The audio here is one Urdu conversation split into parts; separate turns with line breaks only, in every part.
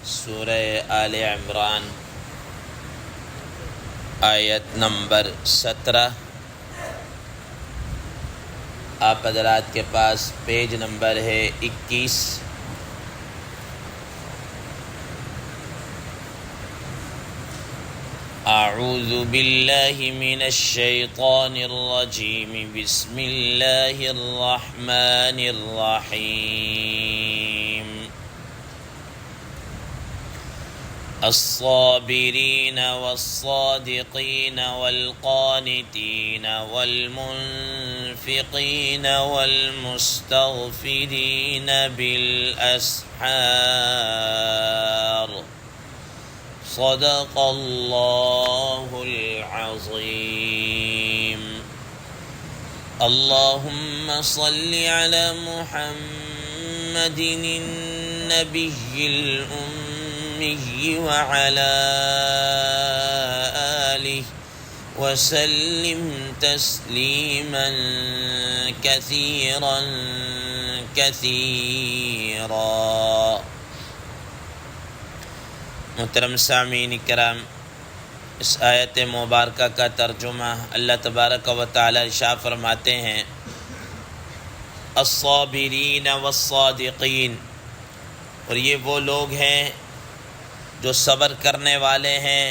سورہ آل عمران آیت نمبر 17۔ آپ حضرات کے پاس پیج نمبر ہے 21۔ اعوذ باللہ من الشیطان الرجیم، بسم اللہ الرحمن الرحیم۔ الصابرین والصادقین والقانتین والمنفقین والمستغفرین بالاسحار، صدق اللہ العظیم۔ اللہم صل علی محمد النبی الأمی وعلى آلہ وسلم تسلیما کثیرا کثیرا۔ محترم سامعین کرام، اس آیت مبارکہ کا ترجمہ اللہ تبارک و تعالی ارشاد فرماتے ہیں، الصابرین والصادقین، اور یہ وہ لوگ ہیں جو صبر کرنے والے ہیں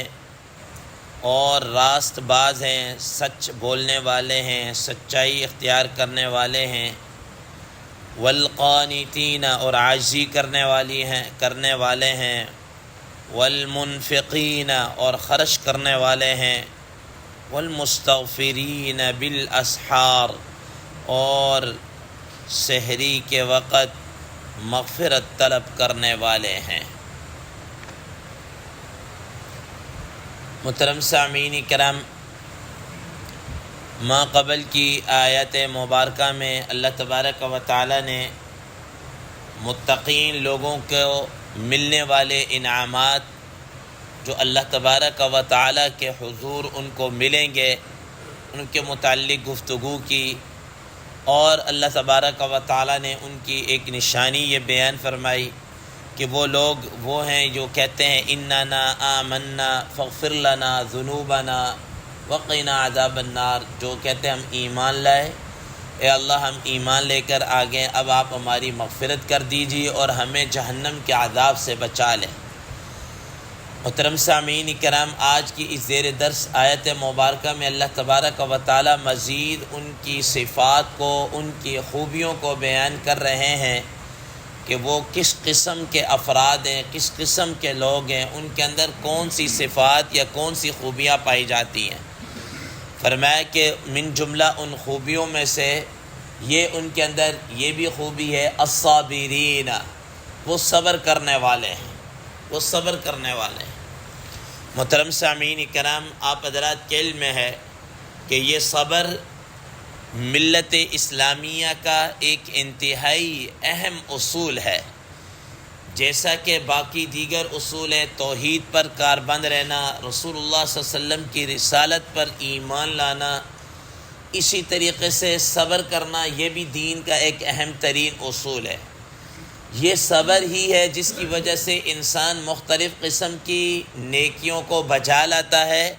اور راست باز ہیں، سچ بولنے والے ہیں، سچائی اختیار کرنے والے ہیں، والقانتین، اور عاجزی کرنے والے ہیں، والمنفقین، اور خرچ کرنے والے ہیں، والمستغفرین بالاسحار، اور سحری کے وقت مغفرت طلب کرنے والے ہیں۔ محترم سامعین کرام، ما قبل کی آیت مبارکہ میں اللہ تبارک و تعالی نے متقین لوگوں کو ملنے والے انعامات جو اللہ تبارک و تعالی کے حضور ان کو ملیں گے ان کے متعلق گفتگو کی، اور اللہ تبارک و تعالی نے ان کی ایک نشانی یہ بیان فرمائی کہ وہ لوگ وہ ہیں جو کہتے ہیں اننا آمنا فاغفر لنا ذنوبنا وقنا عذاب النار، جو کہتے ہیں ہم ایمان لائے، اے اللہ ہم ایمان لے کر آ گئے، اب آپ ہماری مغفرت کر دیجیے اور ہمیں جہنم کے عذاب سے بچا لیں۔ محترم سامعین کرام، آج کی اس زیر درس آیت مبارکہ میں اللہ تبارک و تعالی مزید ان کی صفات کو، ان کی خوبیوں کو بیان کر رہے ہیں کہ وہ کس قسم کے افراد ہیں، کس قسم کے لوگ ہیں، ان کے اندر کون سی صفات یا کون سی خوبیاں پائی جاتی ہیں۔ فرمایا کہ من جملہ ان خوبیوں میں سے یہ ان کے اندر یہ بھی خوبی ہے، الصابرین، وہ صبر کرنے والے ہیں، وہ صبر کرنے والے ہیں۔ محترم سامعین کرام، آپ حضرات کے علم میں ہے کہ یہ صبر ملت اسلامیہ کا ایک انتہائی اہم اصول ہے۔ جیسا کہ باقی دیگر اصول ہیں، توحید پر کاربند رہنا، رسول اللہ صلی اللہ علیہ وسلم کی رسالت پر ایمان لانا، اسی طریقے سے صبر کرنا یہ بھی دین کا ایک اہم ترین اصول ہے۔ یہ صبر ہی ہے جس کی وجہ سے انسان مختلف قسم کی نیکیوں کو بجا لاتا ہے،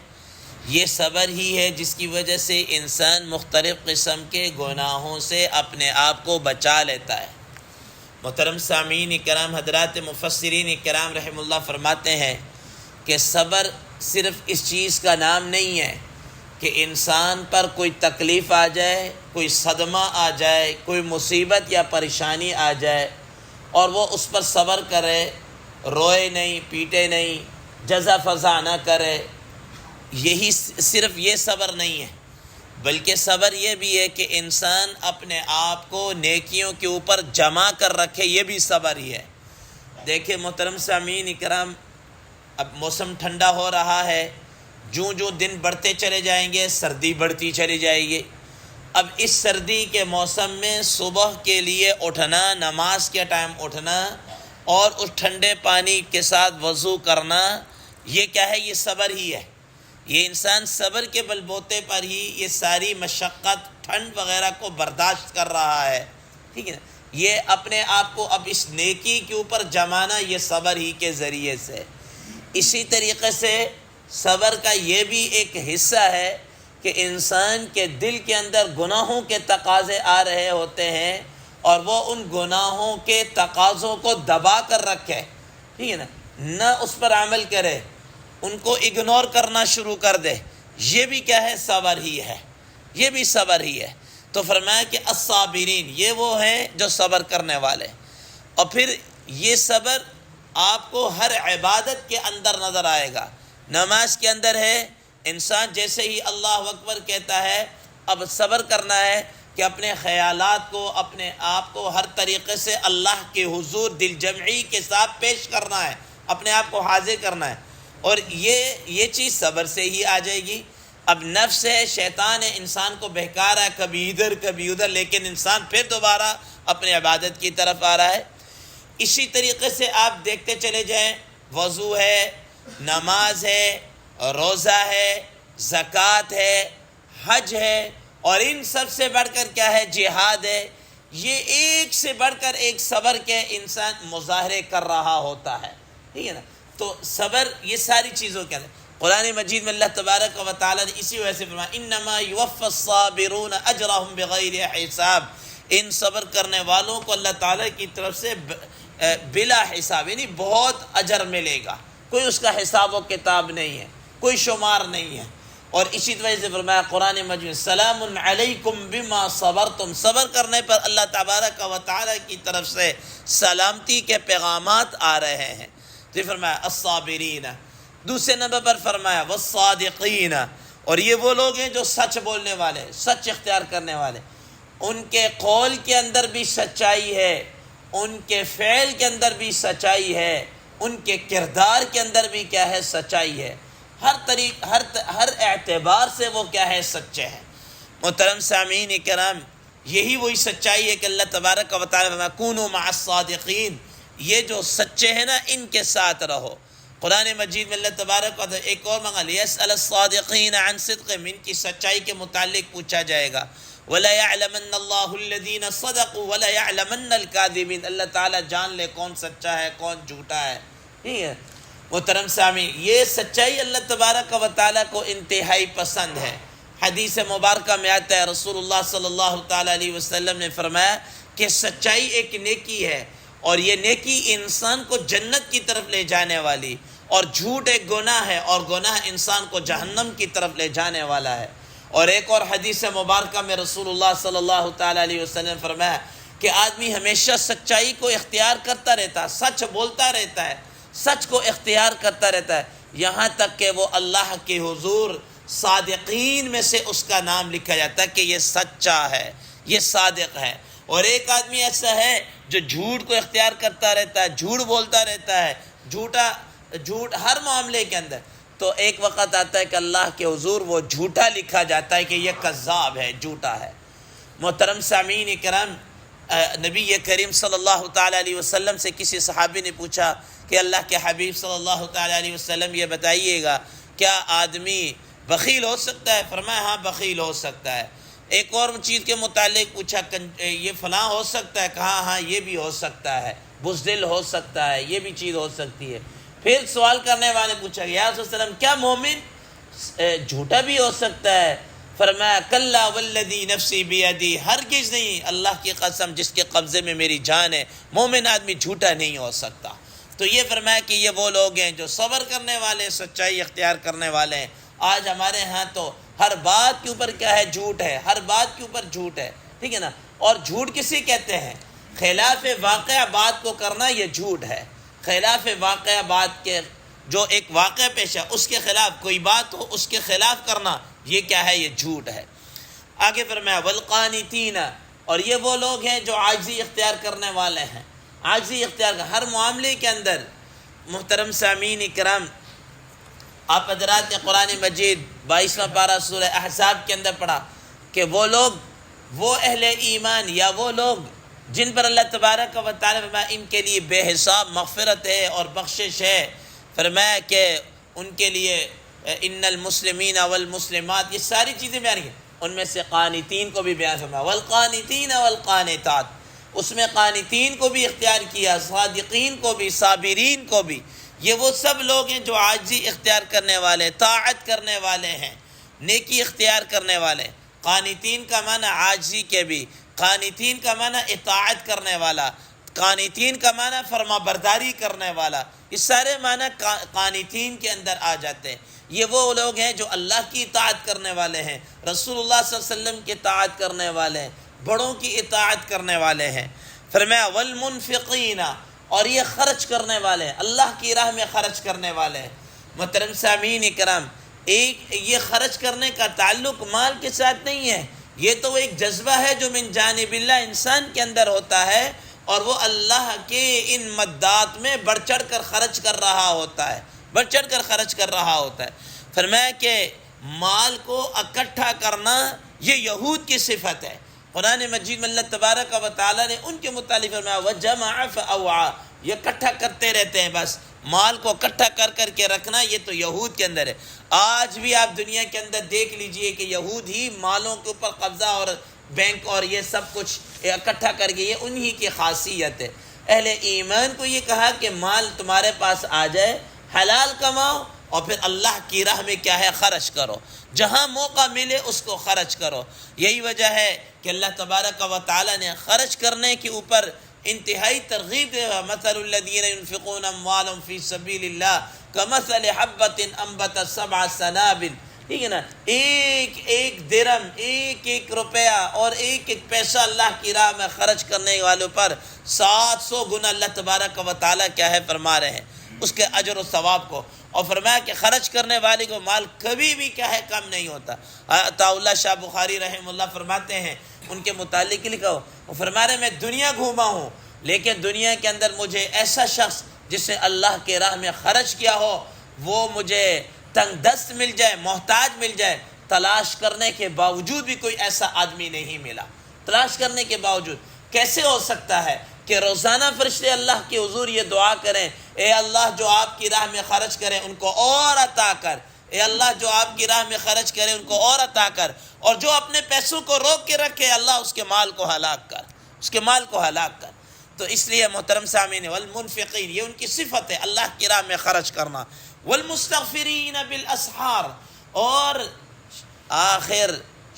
یہ صبر ہی ہے جس کی وجہ سے انسان مختلف قسم کے گناہوں سے اپنے آپ کو بچا لیتا ہے۔ محترم سامعین کرام، حضرات مفسرین کرام رحم اللہ فرماتے ہیں کہ صبر صرف اس چیز کا نام نہیں ہے کہ انسان پر کوئی تکلیف آ جائے، کوئی صدمہ آ جائے، کوئی مصیبت یا پریشانی آ جائے اور وہ اس پر صبر کرے، روئے نہیں، پیٹے نہیں، جزا فضا نہ کرے، یہی صرف یہ صبر نہیں ہے، بلکہ صبر یہ بھی ہے کہ انسان اپنے آپ کو نیکیوں کے اوپر جمع کر رکھے، یہ بھی صبر ہی ہے۔ دیکھیں محترم سامعین کرام، اب موسم ٹھنڈا ہو رہا ہے، جوں جوں دن بڑھتے چلے جائیں گے سردی بڑھتی چلی جائے گی۔ اب اس سردی کے موسم میں صبح کے لیے اٹھنا، نماز کے ٹائم اٹھنا اور اس ٹھنڈے پانی کے ساتھ وضو کرنا، یہ کیا ہے؟ یہ صبر ہی ہے۔ یہ انسان صبر کے بل بوتے پر ہی یہ ساری مشقت ٹھنڈ وغیرہ کو برداشت کر رہا ہے، ٹھیک ہے نا۔ یہ اپنے آپ کو اب اس نیکی کے اوپر جمانا یہ صبر ہی کے ذریعے سے۔ اسی طریقے سے صبر کا یہ بھی ایک حصہ ہے کہ انسان کے دل کے اندر گناہوں کے تقاضے آ رہے ہوتے ہیں اور وہ ان گناہوں کے تقاضوں کو دبا کر رکھے، ٹھیک ہے نا، نہ اس پر عمل کرے، ان کو اگنور کرنا شروع کر دے، یہ بھی کیا ہے؟ صبر ہی ہے، یہ بھی صبر ہی ہے۔ تو فرمایا کہ الصابرین، یہ وہ ہیں جو صبر کرنے والے۔ اور پھر یہ صبر آپ کو ہر عبادت کے اندر نظر آئے گا۔ نماز کے اندر ہے، انسان جیسے ہی اللہ اکبر کہتا ہے اب صبر کرنا ہے کہ اپنے خیالات کو، اپنے آپ کو ہر طریقے سے اللہ کے حضور دل جمعی کے ساتھ پیش کرنا ہے، اپنے آپ کو حاضر کرنا ہے، اور یہ چیز صبر سے ہی آ جائے گی۔ اب نفس ہے، شیطان ہے، انسان کو بہکا رہا ہے کبھی ادھر کبھی ادھر، لیکن انسان پھر دوبارہ اپنے عبادت کی طرف آ رہا ہے۔ اسی طریقے سے آپ دیکھتے چلے جائیں، وضو ہے، نماز ہے، روزہ ہے، زکوٰۃ ہے، حج ہے، اور ان سب سے بڑھ کر کیا ہے؟ جہاد ہے۔ یہ ایک سے بڑھ کر ایک صبر کے انسان مظاہرے کر رہا ہوتا ہے، ٹھیک ہے نا۔ تو صبر یہ ساری چیزوں کے اندر قرآن مجید میں اللہ تبارک و تعالیٰ نے اسی وجہ سے فرمایا انما یوفی الصابرون اجرهم بغیر حساب، ان صبر کرنے والوں کو اللہ تعالیٰ کی طرف سے بلا حساب، یعنی بہت اجر ملے گا، کوئی اس کا حساب و کتاب نہیں ہے، کوئی شمار نہیں ہے۔ اور اسی وجہ سے فرمایا قرآن مجید سلام علیکم بما صبرتم، صبر کرنے پر اللہ تبارک و تعالیٰ کی طرف سے سلامتی کے پیغامات آ رہے ہیں۔ تو فرمایا الصابرین، دوسرے نمبر پر فرمایا والصادقین، اور یہ وہ لوگ ہیں جو سچ بولنے والے، سچ اختیار کرنے والے، ان کے قول کے اندر بھی سچائی ہے، ان کے فعل کے اندر بھی سچائی ہے، ان کے کردار کے اندر بھی کیا ہے؟ سچائی ہے، ہر اعتبار سے وہ کیا ہے؟ سچے ہیں۔ محترم سامعین کرام، یہی وہی سچائی ہے کہ اللہ تبارک و تعالیٰ فرمایا کونوا مع الصادقین، یہ جو سچے ہیں نا ان کے ساتھ رہو۔ قرآن مجید میں اللہ تبارک و تعالیٰ ایک اور منگا لیسأل الصادقین عن صدقہم، ان کی سچائی کے متعلق پوچھا جائے گا۔ وَلَيَعْلَمَنَّ اللَّهُ الَّذِينَ صَدَقُوا وَلَيَعْلَمَنَّ الْكَاذِبِينَ، اللہ تعالیٰ جان لے کون سچا ہے کون جھوٹا ہے، ٹھیک ہے۔ محترم سامعین، یہ سچائی اللہ تبارک و تعالیٰ کو انتہائی پسند ہے۔ حدیث مبارکہ میں آتا ہے رسول اللہ صلی اللہ تعالیٰ علیہ وسلم نے فرمایا کہ سچائی ایک نیکی ہے، اور یہ نیکی انسان کو جنت کی طرف لے جانے والی، اور جھوٹ ایک گناہ ہے، اور گناہ انسان کو جہنم کی طرف لے جانے والا ہے۔ اور ایک اور حدیث مبارکہ میں رسول اللہ صلی اللہ تعالیٰ علیہ وسلم نے فرمایا کہ آدمی ہمیشہ سچائی کو اختیار کرتا رہتا ہے، سچ بولتا رہتا ہے، سچ کو اختیار کرتا رہتا ہے، یہاں تک کہ وہ اللہ کے حضور صادقین میں سے اس کا نام لکھا جاتا ہے کہ یہ سچا ہے، یہ صادق ہے۔ اور ایک آدمی ایسا ہے جو جھوٹ کو اختیار کرتا رہتا ہے، جھوٹ بولتا رہتا ہے، جھوٹ ہر معاملے کے اندر، تو ایک وقت آتا ہے کہ اللہ کے حضور وہ جھوٹا لکھا جاتا ہے کہ یہ کذاب ہے، جھوٹا ہے۔ محترم سامعین کرام، نبی کریم صلی اللہ تعالیٰ علیہ وسلم سے کسی صحابی نے پوچھا کہ اللہ کے حبیب صلی اللہ تعالیٰ علیہ وسلم یہ بتائیے گا کیا آدمی بخیل ہو سکتا ہے؟ فرمایا ہاں بخیل ہو سکتا ہے۔ ایک اور چیز کے متعلق پوچھا یہ فلاں ہو سکتا ہے؟ کہا ہاں یہ بھی ہو سکتا ہے، بزدل ہو سکتا ہے، یہ بھی چیز ہو سکتی ہے۔ پھر سوال کرنے والے پوچھا یا رسول اللہ علیہ وسلم کیا مومن جھوٹا بھی ہو سکتا ہے؟ فرمایا کلا والذی نفسی بیدی، ہرگز نہیں، اللہ کی قسم جس کے قبضے میں میری جان ہے، مومن آدمی جھوٹا نہیں ہو سکتا۔ تو یہ فرمایا کہ یہ وہ لوگ ہیں جو صبر کرنے والے، سچائی اختیار کرنے والے ہیں۔ آج ہمارے ہاں تو ہر بات کے اوپر کیا ہے؟ جھوٹ ہے، ہر بات کے اوپر جھوٹ ہے، ٹھیک ہے نا۔ اور جھوٹ کسی کہتے ہیں؟ خلاف واقعہ بات کو کرنا یہ جھوٹ ہے۔ خلاف واقعہ بات کے، جو ایک واقعہ پیش ہے اس کے خلاف کوئی بات ہو اس کے خلاف کرنا، یہ کیا ہے؟ یہ جھوٹ ہے۔ آگے فرمایا والقانتین، اور یہ وہ لوگ ہیں جو عاجزی اختیار کرنے والے ہیں، عاجزی اختیار ہر معاملے کے اندر۔ محترم سامعین کرام، آپ حضرات نے قرآن مجید 22واں پارہ سورہ احزاب کے اندر پڑھا کہ وہ لوگ، وہ اہل ایمان یا وہ لوگ جن پر اللہ تبارک و تعالیٰ فرمایا ان کے لیے بے حساب مغفرت ہے اور بخشش ہے، فرمایا کہ ان کے لیے ان المسلمین والمسلمات، یہ ساری چیزیں بیان کی، ان میں سے قانتین کو بھی بیان فرمایا والقانتین والقانتات، اس میں قانتین کو بھی اختیار کیا، صادقین کو بھی، صابرین کو بھی۔ یہ وہ سب لوگ ہیں جو عاجزی اختیار کرنے والے، طاعت کرنے والے ہیں، نیکی اختیار کرنے والے۔ قانتین کا معنی عاجزی کے بھی، قانتین کا معنی اطاعت کرنے والا، قانتین کا معنی فرما برداری کرنے والا، یہ سارے معنی قانتین کے اندر آ جاتے ہیں۔ یہ وہ لوگ ہیں جو اللہ کی اطاعت کرنے والے ہیں، رسول اللہ صلی اللہ علیہ وسلم کی اطاعت کرنے والے ہیں، بڑوں کی اطاعت کرنے والے ہیں۔ فرمایا والمنفقین، اور یہ خرچ کرنے والے ہیں، اللہ کی راہ میں خرچ کرنے والے ہیں۔ محترم سامعین اکرام، یہ خرچ کرنے کا تعلق مال کے ساتھ نہیں ہے، یہ تو ایک جذبہ ہے جو من جانب اللہ انسان کے اندر ہوتا ہے، اور وہ اللہ کے ان مدات میں بڑھ چڑھ کر خرچ کر رہا ہوتا ہے، بڑھ چڑھ کر خرچ کر رہا ہوتا ہے۔ فرمایا کہ مال کو اکٹھا کرنا یہ یہود کی صفت ہے۔ قرآن مجید میں اللہ تبارک و تعالیٰ نے ان کے متعلق فرمایا وَجَمَعَ فَأَوْعَى، یہ اکٹھا کرتے رہتے ہیں، بس مال کو اکٹھا کر کے رکھنا یہ تو یہود کے اندر ہے۔ آج بھی آپ دنیا کے اندر دیکھ لیجئے کہ یہود ہی مالوں کے اوپر قبضہ اور بینک اور یہ سب کچھ اکٹھا کر کے، یہ انہی کی خاصیت ہے۔ اہل ایمان کو یہ کہا کہ مال تمہارے پاس آ جائے، حلال کماؤ اور پھر اللہ کی راہ میں کیا ہے خرچ کرو، جہاں موقع ملے اس کو خرچ کرو۔ یہی وجہ ہے کہ اللہ تبارک و تعالیٰ نے خرچ کرنے کے اوپر انتہائی ترغیب دے گا۔ مثل الذین ينفقون اموالهم فی سبیل اللہ کمثل حبۃ انبتت سبع سنابل، ٹھیک ہے نا، ایک درم، ایک روپیہ اور ایک پیسہ اللہ کی راہ میں خرچ کرنے والوں پر 700 گنا اللہ تبارک و تعالیٰ کیا ہے فرما رہے ہیں اس کے اجر و ثواب کو۔ اور فرمایا کہ خرچ کرنے والے کو مال کبھی بھی کیا ہے کم نہیں ہوتا۔ عطا اللہ شاہ بخاری رحم اللہ فرماتے ہیں، ان کے متعلق لکھا ہو، وہ فرما رہے میں دنیا گھوما ہوں لیکن دنیا کے اندر مجھے ایسا شخص جس نے اللہ کے راہ میں خرچ کیا ہو، وہ مجھے تنگ دست مل جائے، محتاج مل جائے، تلاش کرنے کے باوجود بھی کوئی ایسا آدمی نہیں ملا۔ تلاش کرنے کے باوجود کیسے ہو سکتا ہے کہ روزانہ فرشتے اللہ کے حضور یہ دعا کریں، اے اللہ جو آپ کی راہ میں خرچ کریں ان کو اور عطا کر، اے اللہ جو آپ کی راہ میں خرچ کریں ان کو اور عطا کر، اور جو اپنے پیسوں کو روک کے رکھے اللہ اس کے مال کو ہلاک کر، اس کے مال کو ہلاک کر۔ تو اس لیے محترم سامعین، والمنفقین یہ ان کی صفت ہے، اللہ کی راہ میں خرچ کرنا۔ والمستغفرین بالاسحار، اور آخر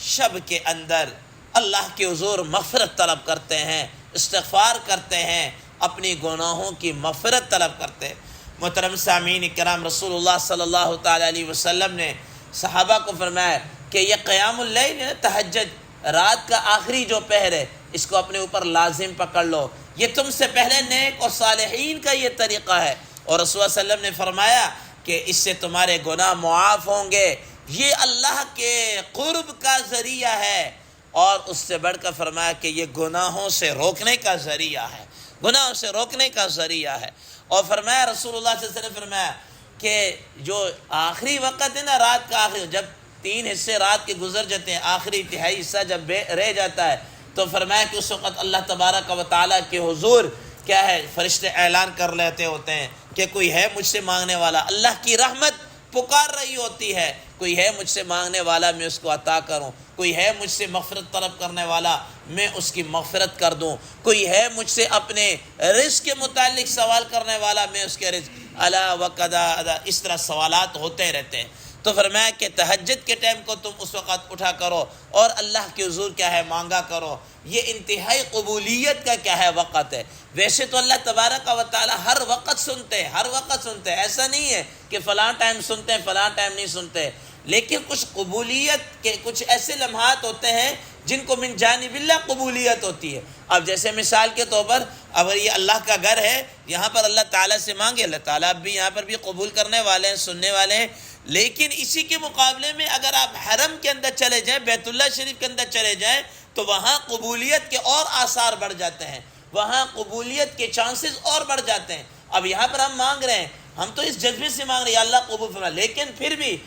شب کے اندر اللہ کے حضور مغفرت طلب کرتے ہیں، استغفار کرتے ہیں، اپنی گناہوں کی مغفرت طلب کرتے ہیں۔ محترم سامعین کرام، رسول اللہ صلی اللہ تعالی علیہ وسلم نے صحابہ کو فرمایا کہ یہ قیام اللیل ہے، تہجد، رات کا آخری جو پہر ہے، اس کو اپنے اوپر لازم پکڑ لو، یہ تم سے پہلے نیک اور صالحین کا یہ طریقہ ہے۔ اور رسول اللہ صلی اللہ علیہ وسلم نے فرمایا کہ اس سے تمہارے گناہ معاف ہوں گے، یہ اللہ کے قرب کا ذریعہ ہے، اور اس سے بڑھ کر فرمایا کہ یہ گناہوں سے روکنے کا ذریعہ ہے، گناہوں سے روکنے کا ذریعہ ہے۔ اور فرمایا رسول اللہ صلی اللہ علیہ وسلم نے فرمایا کہ جو آخری وقت ہے نا، رات کا آخری، جب 3 حصے رات کے گزر جاتے ہیں، آخری تہائی حصہ جب رہ جاتا ہے، تو فرمایا کہ اس وقت اللہ تبارک و تعالیٰ کے حضور کیا ہے فرشتے اعلان کر لیتے ہوتے ہیں کہ کوئی ہے مجھ سے مانگنے والا، اللہ کی رحمت پکار رہی ہوتی ہے، کوئی ہے مجھ سے مانگنے والا میں اس کو عطا کروں، کوئی ہے مجھ سے مغفرت طلب کرنے والا میں اس کی مغفرت کر دوں، کوئی ہے مجھ سے اپنے رزق کے متعلق سوال کرنے والا میں اس کے رزق الا وقدا ادا، اس طرح سوالات ہوتے رہتے ہیں۔ تو فرمایا کہ تہجد کے ٹائم کو تم اس وقت اٹھا کرو اور اللہ کے حضور کیا ہے مانگا کرو، یہ انتہائی قبولیت کا کیا ہے وقت ہے۔ ویسے تو اللہ تبارک و تعالی ہر وقت سنتے ہیں، ہر وقت سنتے ہیں، ایسا نہیں ہے کہ فلاں ٹائم سنتے ہیں فلاں ٹائم نہیں سنتے، لیکن کچھ قبولیت کے کچھ ایسے لمحات ہوتے ہیں جن کو من جانب اللہ قبولیت ہوتی ہے۔ اب جیسے مثال کے طور پر اگر یہ اللہ کا گھر ہے، یہاں پر اللہ تعالیٰ سے مانگے، اللہ تعالیٰ بھی یہاں پر بھی قبول کرنے والے ہیں، سننے والے ہیں، لیکن اسی کے مقابلے میں اگر آپ حرم کے اندر چلے جائیں، بیت اللہ شریف کے اندر چلے جائیں، تو وہاں قبولیت کے اور آثار بڑھ جاتے ہیں، وہاں قبولیت کے چانسز اور بڑھ جاتے ہیں۔ اب یہاں پر ہم مانگ رہے ہیں، ہم تو اس جذبے سے مانگ رہے ہیں یا اللہ قبول فرما، لیکن پھر بھی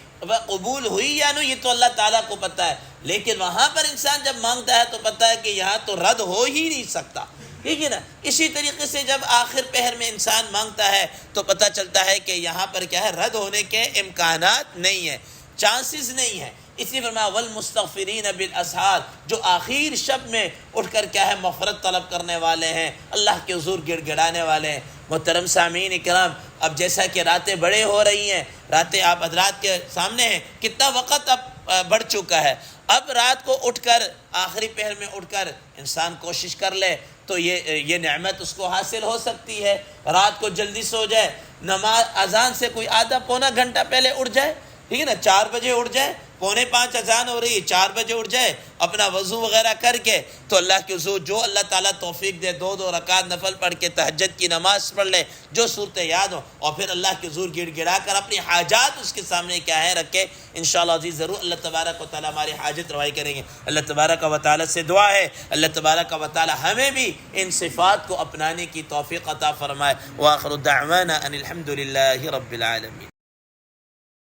قبول ہوئی یا نہیں یہ تو اللہ تعالیٰ کو پتہ ہے، لیکن وہاں پر انسان جب مانگتا ہے تو پتہ ہے کہ یہاں تو رد ہو ہی نہیں سکتا، ٹھیک ہے نا۔ اسی طریقے سے جب آخر پہر میں انسان مانگتا ہے تو پتہ چلتا ہے کہ یہاں پر کیا ہے رد ہونے کے امکانات نہیں ہیں، چانسز نہیں ہیں۔ اسی فرمایا والمستغفرین بالاسحار، جو آخر شب میں اٹھ کر کیا ہے مغفرت طلب کرنے والے ہیں، اللہ کے حضور گڑ گڑانے والے ہیں۔ محترم سامعین اکرام، اب جیسا کہ راتیں بڑے ہو رہی ہیں، راتیں آپ حضرات کے سامنے ہیں، کتنا وقت اب بڑھ چکا ہے، اب رات کو اٹھ کر آخری پہر میں اٹھ کر انسان کوشش کر لے تو یہ نعمت اس کو حاصل ہو سکتی ہے۔ رات کو جلدی سو جائے، نماز اذان سے کوئی آدھا پونا گھنٹہ پہلے اٹھ جائے، ٹھیک ہے نا، 4 بجے اٹھ جائے، 4:45 اذان ہو رہی ہے، 4 بجے اٹھ جائے، اپنا وضو وغیرہ کر کے تو اللہ کے حضور جو اللہ تعالیٰ توفیق دے 2 رکعت نفل پڑھ کے تہجد کی نماز پڑھ لے، جو صورتیں یاد ہو، اور پھر اللہ کے حضور گڑ گڑا کر اپنی حاجات اس کے سامنے کیا ہے رکھے، انشاءاللہ عزیز ضرور اللہ تبارک و تعالیٰ ہماری حاجت روائی کریں گے۔ اللہ تبارک و تعالیٰ سے دعا ہے اللہ تبارک و تعالیٰ ہمیں بھی ان صفات کو اپنانے کی توفیق عطا فرمائے۔ وآخر دعوانا ان الحمد للہ رب العالمین۔